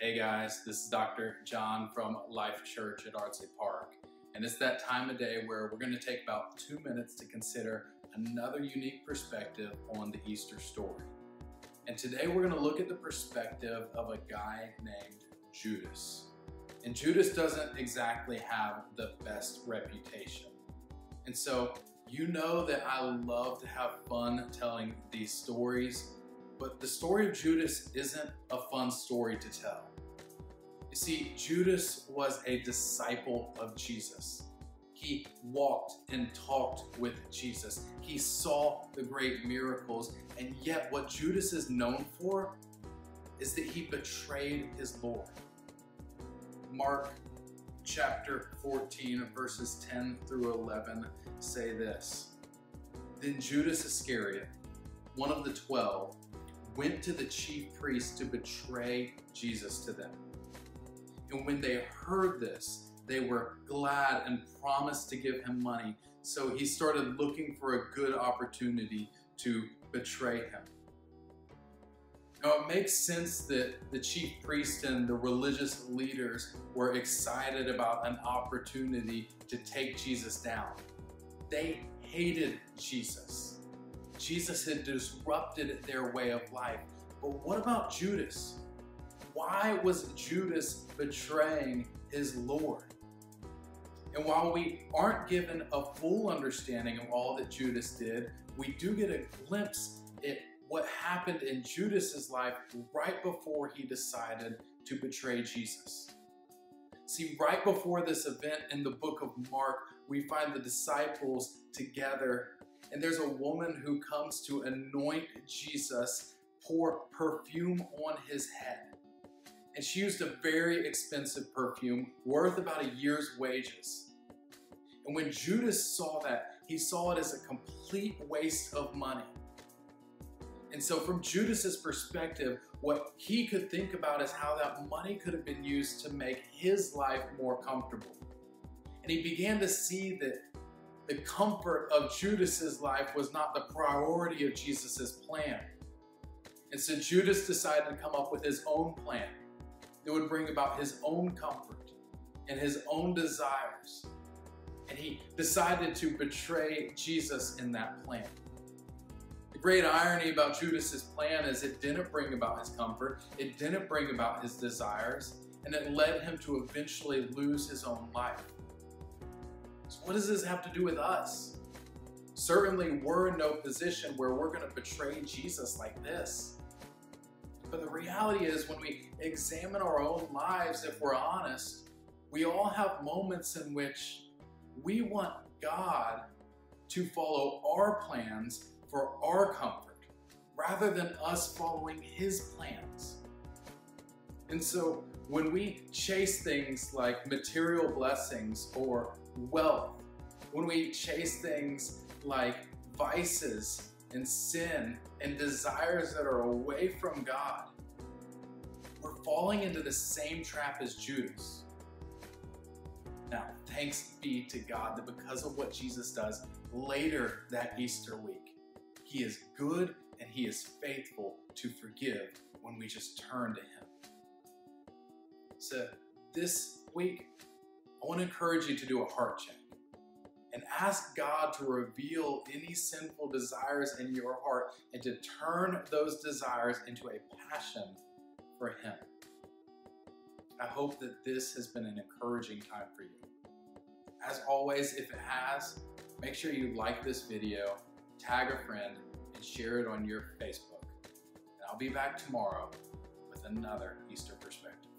Hey guys, this is Dr. John from Life Church at Ardsley Park. And it's that time of day where we're going to take about 2 minutes to consider another unique perspective on the Easter story. And today we're going to look at the perspective of a guy named Judas. And Judas doesn't exactly have the best reputation. And so you know that I love to have fun telling these stories, but the story of Judas isn't a fun story to tell. You see, Judas was a disciple of Jesus. He walked and talked with Jesus. He saw the great miracles, and yet what Judas is known for is that he betrayed his Lord. Mark chapter 14, verses 10 through 11 say this: Then Judas Iscariot, one of the 12, went to the chief priests to betray Jesus to them. And when they heard this, they were glad and promised to give him money. So he started looking for a good opportunity to betray him. Now it makes sense that the chief priest and the religious leaders were excited about an opportunity to take Jesus down. They hated Jesus. Jesus had disrupted their way of life. But what about Judas? Why was Judas betraying his Lord? And while we aren't given a full understanding of all that Judas did, we do get a glimpse at what happened in Judas's life right before he decided to betray Jesus. See, right before this event in the book of Mark, we find the disciples together, and there's a woman who comes to anoint Jesus, pour perfume on his head. And she used a very expensive perfume worth about a year's wages. And when Judas saw that, he saw it as a complete waste of money. And so from Judas's perspective, what he could think about is how that money could have been used to make his life more comfortable. And he began to see that the comfort of Judas's life was not the priority of Jesus's plan. And so Judas decided to come up with his own plan that would bring about his own comfort and his own desires. And he decided to betray Jesus in that plan. The great irony about Judas's plan is it didn't bring about his comfort, it didn't bring about his desires, and it led him to eventually lose his own life. So what does this have to do with us? Certainly we're in no position where we're going to betray Jesus like this. But the reality is, when we examine our own lives, if we're honest, we all have moments in which we want God to follow our plans for our comfort, rather than us following His plans. And so when we chase things like material blessings or wealth, when we chase things like vices and sin and desires that are away from God, we're falling into the same trap as Judas. Now, thanks be to God that because of what Jesus does later that Easter week, He is good and He is faithful to forgive when we just turn to Him. So this week, I want to encourage you to do a heart check and ask God to reveal any sinful desires in your heart and to turn those desires into a passion for Him. I hope that this has been an encouraging time for you. As always, if it has, make sure you like this video, tag a friend, and share it on your Facebook. And I'll be back tomorrow with another Easter perspective.